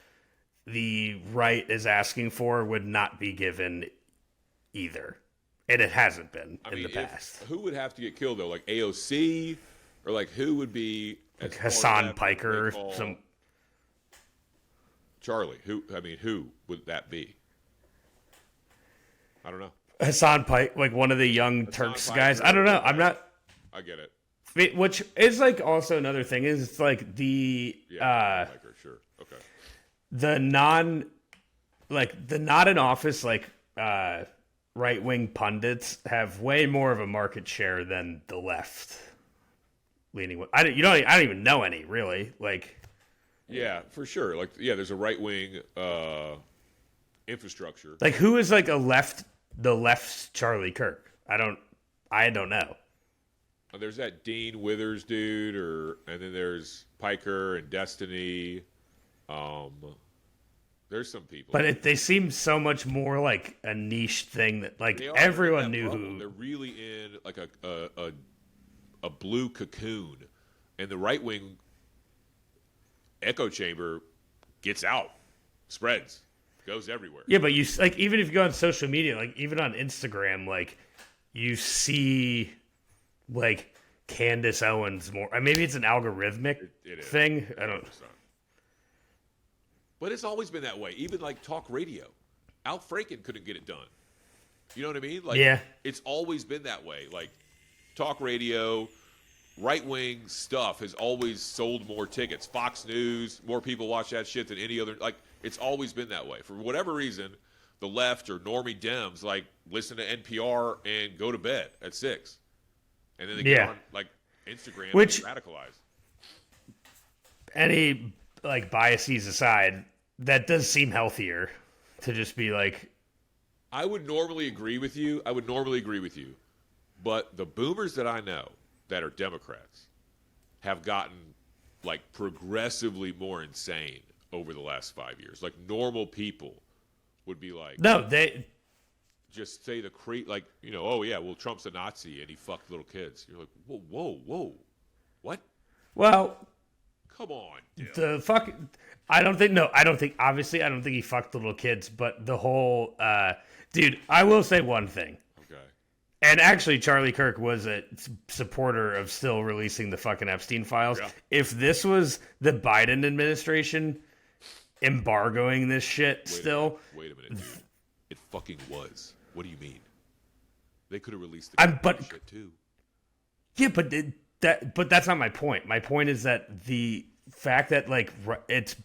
the right is asking for would not be given either, and it hasn't been in the past. Who would have to get killed though? Like AOC, or like who would be Like as far Hassan left Piker, as they call some Charlie? Who would that be? I don't know. Hassan Pike, like one of the young Turks guys. I don't know. I'm not. I get it. Which is like also another thing is it's like the Piker, sure. Okay. the not in office like right wing pundits have way more of a market share than the left leaning. I don't even know any really like. Yeah, for sure. Like, yeah, there's a right wing infrastructure. Like who is like the left's Charlie Kirk? I don't know. There's that Dean Withers dude, and then there's Piker and Destiny. There's some people, But they seem so much more like a niche thing that like They are everyone in that knew bubble. who. They're really in like a blue cocoon, and the right wing echo chamber gets out, spreads, goes everywhere. Yeah, but you like even if you go on social media, like even on Instagram, like you see like Candace Owens more. Maybe it's an algorithmic It is. thing. I don't. 100%. But it's always been that way. Even like talk radio, Al Franken couldn't get it done. You know what I mean? Like, Yeah. It's always been that way. Like talk radio, right wing stuff has always sold more tickets. Fox News, more people watch that shit than any other. Like it's always been that way. For whatever reason, the left or normie Dems like listen to NPR and go to bed at 6, and then they get on like Instagram Which- and get radicalized. Any like biases aside, that does seem healthier to just be like. I would normally agree with you. But the boomers that I know that are Democrats have gotten like progressively more insane over the last 5 years. Like normal people would be like, no, they just say like, oh yeah, well Trump's a Nazi and he fucked little kids. You're like, whoa, what? well, come on, dude. the fuck. I don't think obviously I don't think he fucked little kids, but the whole dude. I will say one thing. Okay. And actually, Charlie Kirk was a supporter of still releasing the fucking Epstein files. Yeah. If this was the Biden administration embargoing this shit Wait a minute, dude. It fucking was. What do you mean? They could have released the shit too. Yeah, but that's not my point. My point is that the fact that like it's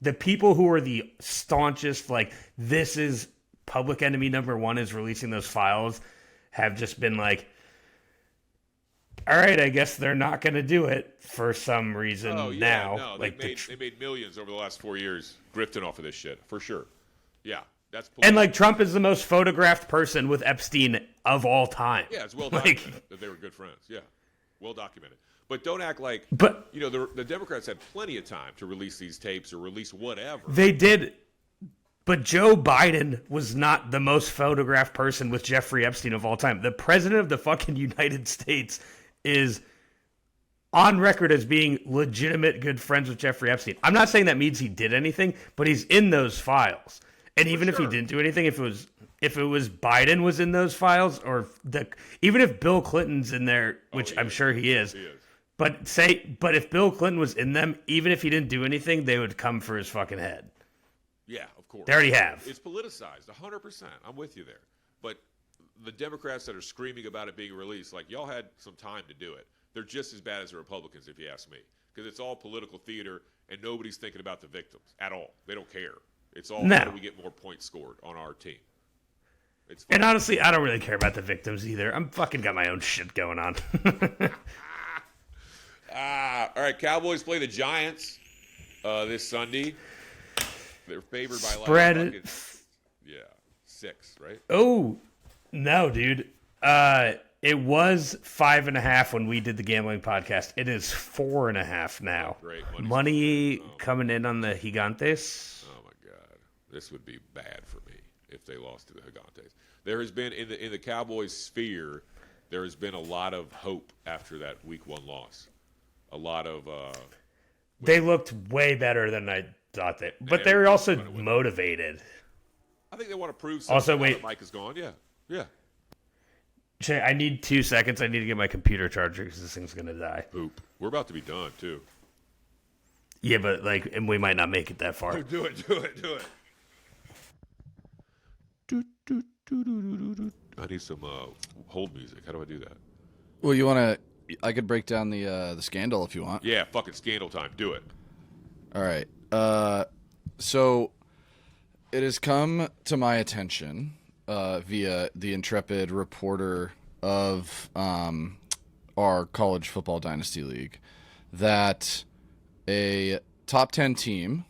the people who are the staunchest, like this is public enemy number one is releasing those files, have just been like, all right, I guess they're not going to do it for some reason now. No, like they made millions over the last 4 years grifting off of this shit, for sure. Yeah, that's political. And like Trump is the most photographed person with Epstein of all time. Yeah, it's well documented that they were good friends. Yeah, well documented. But don't act like, the Democrats had plenty of time to release these tapes or release whatever. They did. But Joe Biden was not the most photographed person with Jeffrey Epstein of all time. The president of the fucking United States is on record as being legitimate good friends with Jeffrey Epstein. I'm not saying that means he did anything, but he's in those files. And even if he didn't do anything, if it was Biden was in those files, or even if Bill Clinton's in there, which I'm sure he is. But if Bill Clinton was in them, even if he didn't do anything, they would come for his fucking head. Yeah, of course. They already have. It's politicized, 100%. I'm with you there. But the Democrats that are screaming about it being released, like, y'all had some time to do it. They're just as bad as the Republicans, if you ask me. Because it's all political theater, and nobody's thinking about the victims at all. They don't care. It's all how do we get more points scored on our team. And honestly, I don't really care about the victims either. I'm fucking got my own shit going on. All right, Cowboys play the Giants this Sunday. They're favored by Spread 6, right? Oh, no, dude. It was 5.5 when we did the gambling podcast. It is 4.5 now. Oh, great. Money coming in on the Gigantes. Oh my God, this would be bad for me if they lost to the Gigantes. There has been in the Cowboys sphere, there has been a lot of hope after that Week 1 loss. A lot of. They looked way better than I thought they, but they were also motivated. I think they want to prove something. Also, wait, Mike is gone. Yeah. Shay, I need 2 seconds. I need to get my computer charger because this thing's gonna die. Oop. We're about to be done too. Yeah, but and we might not make it that far. Oh, do it. I need some hold music. How do I do that? Well, I could break down the scandal if you want. Yeah, fucking scandal time. Do it. All right. So it has come to my attention via the intrepid reporter of our college football dynasty league that a top 10 team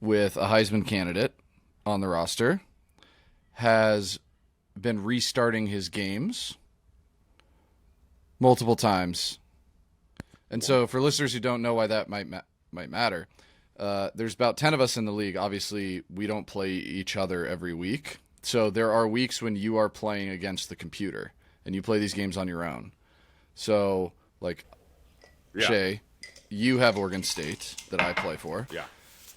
with a Heisman candidate on the roster has been restarting his games multiple times. And so for listeners who don't know why that might matter, there's about 10 of us in the league. Obviously, we don't play each other every week. So there are weeks when you are playing against the computer and you play these games on your own. So, Shea, you have Oregon State that I play for. Yeah.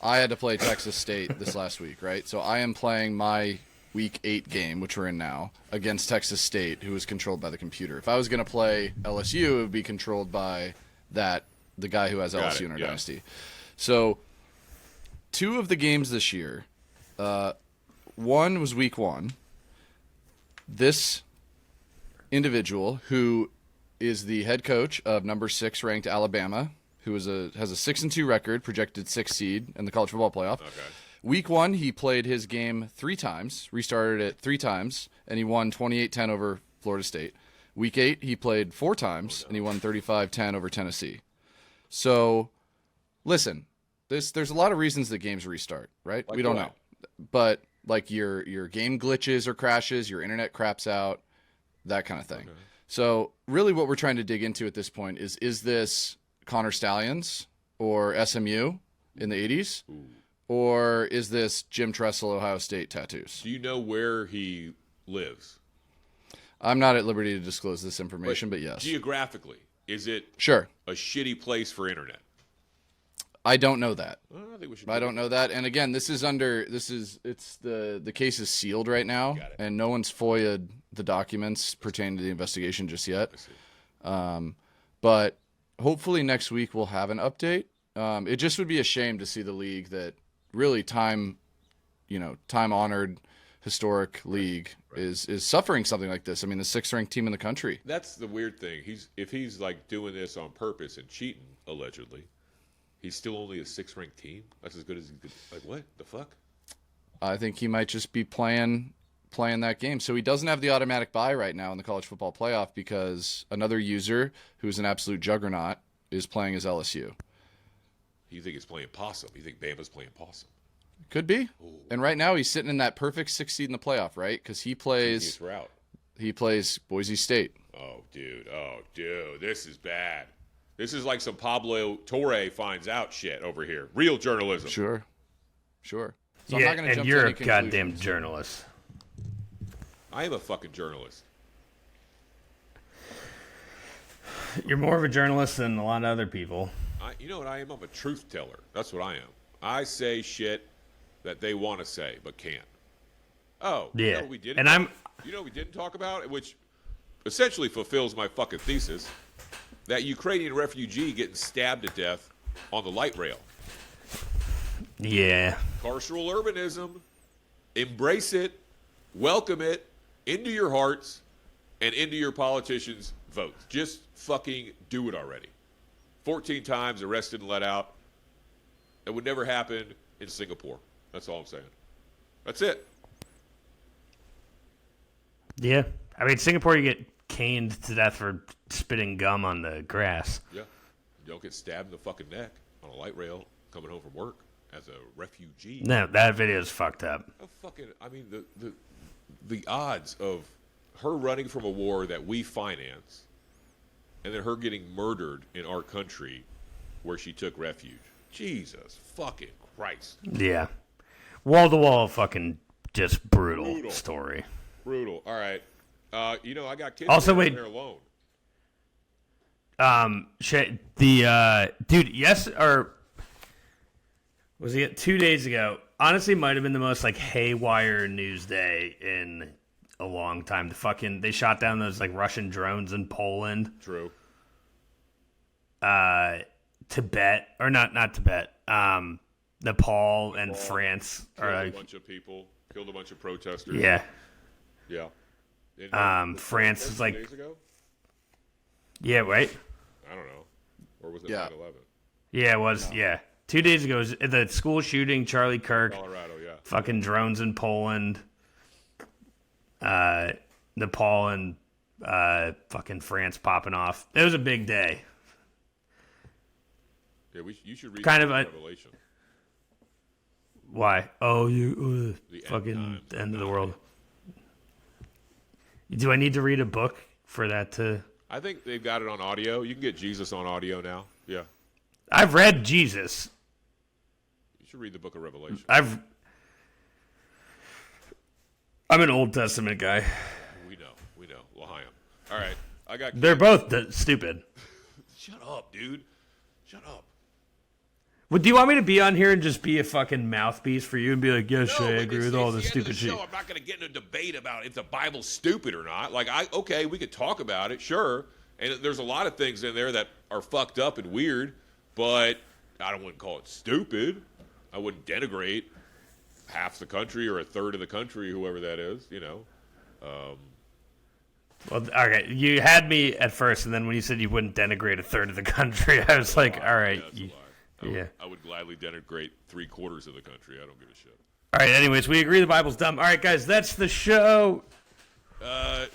I had to play Texas State this last week, right? So I am playing my Week 8 game, which we're in now, against Texas State, who is controlled by the computer. If I was going to play LSU, it would be controlled by the guy who has LSU in our dynasty. So 2 of the games this year, one was Week 1. This individual, who is the head coach of number 6 ranked Alabama, who has a 6-2 record, projected 6th seed in the college football playoff. Okay. Week 1, he played his game 3 times, restarted it 3 times, and he won 28-10 over Florida State. Week 8, he played 4 times, and he won 35-10 over Tennessee. So, listen, there's a lot of reasons that games restart, right? We don't know. But, your game glitches or crashes, your internet craps out, that kind of thing. Okay. So, really what we're trying to dig into at this point is this Connor Stallions or SMU in the 80s? Ooh. Or is this Jim Tressel, Ohio State tattoos? Do you know where he lives? I'm not at liberty to disclose this information, but yes. Geographically, is it sure a shitty place for internet? I don't know that. Well, I think we should. I don't know that. And again, the case is sealed right now, and no one's FOIA'd the documents pertaining to the investigation just yet. But hopefully next week we'll have an update. It just would be a shame to see the league that really time-honored historic league is suffering something like this. I mean, the 6th-ranked team in the country. That's the weird thing. If he's like doing this on purpose and cheating, allegedly, he's still only a 6th-ranked team. That's as good as he could. Like, what the fuck? I think he might just be playing that game. So he doesn't have the automatic bye right now in the college football playoff because another user who's an absolute juggernaut is playing as LSU. You think it's playing possum? You think Bama's playing possum? Could be. Ooh. And right now he's sitting in that perfect 6th seed in the playoff, right? Because he plays Boise State. Oh, dude. This is bad. This is like some Pablo Torre finds out shit over here. Real journalism. Sure. So yeah, I'm not going to jump to you're any a goddamn conclusions. journalist. I am a fucking journalist. You're more of a journalist than a lot of other people. You know what I am? I'm a truth teller. That's what I am. I say shit that they want to say but can't. Oh, yeah. You know what we didn't? You know what we didn't talk about, which essentially fulfills my fucking thesis, that Ukrainian refugee getting stabbed to death on the light rail. Yeah. Carceral urbanism. Embrace it. Welcome it into your hearts and into your politicians' votes. Just fucking do it already. 14 times arrested and let out. That would never happen in Singapore. That's all I'm saying. That's it. Yeah. I mean, Singapore, you get caned to death for spitting gum on the grass. Yeah. You don't get stabbed in the fucking neck on a light rail coming home from work as a refugee. No, that video is fucked up. The odds of her running from a war that we finance and then her getting murdered in our country where she took refuge. Jesus fucking Christ. Yeah. Wall-to-wall fucking just brutal story. Brutal. All right. I got kids also, there alone. Dude, yes, or was it 2 days ago? Honestly, might have been the most like haywire news day in a long time. They shot down those like Russian drones in Poland. True. Tibet, or not Tibet. Nepal and France killed a bunch of people. Killed a bunch of protesters. Yeah. Yeah. France is like. Days ago? Yeah, right? I don't know. Or was it 9/11? Yeah, it was. No. Yeah. 2 days ago, it was the school shooting, Charlie Kirk. Colorado, yeah. Fucking drones in Poland. Nepal and fucking France popping off. It was a big day. Yeah, you should read kind of Revelation. Why? Oh, you fucking end of the world. Do I need to read a book for that to? I think they've got it on audio. You can get Jesus on audio now. Yeah. I've read Jesus. You should read the book of Revelation. I'm an Old Testament guy. We know. L'chaim. All right. I got kids. They're both stupid. Shut up, dude. Shut up. Well, do you want me to be on here and just be a fucking mouthpiece for you and be like, yes, Shea, I agree with all this stupid shit? I'm not going to get in a debate about if the Bible's stupid or not. Like, we could talk about it, sure. And there's a lot of things in there that are fucked up and weird, but I wouldn't call it stupid. I wouldn't denigrate half the country or a third of the country, whoever that is, Well, okay, you had me at first, and then when you said you wouldn't denigrate a third of the country, I was like, all right. I would gladly denigrate 3/4 of the country. I don't give a shit. All right, anyways, we agree the Bible's dumb. All right, guys, that's the show.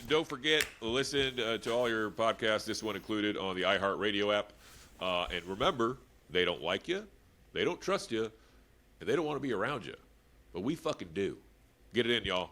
Don't forget, listen to all your podcasts, this one included, on the iHeart Radio app. And remember, they don't like you, they don't trust you, and they don't want to be around you. But we fucking do. Get it in, y'all.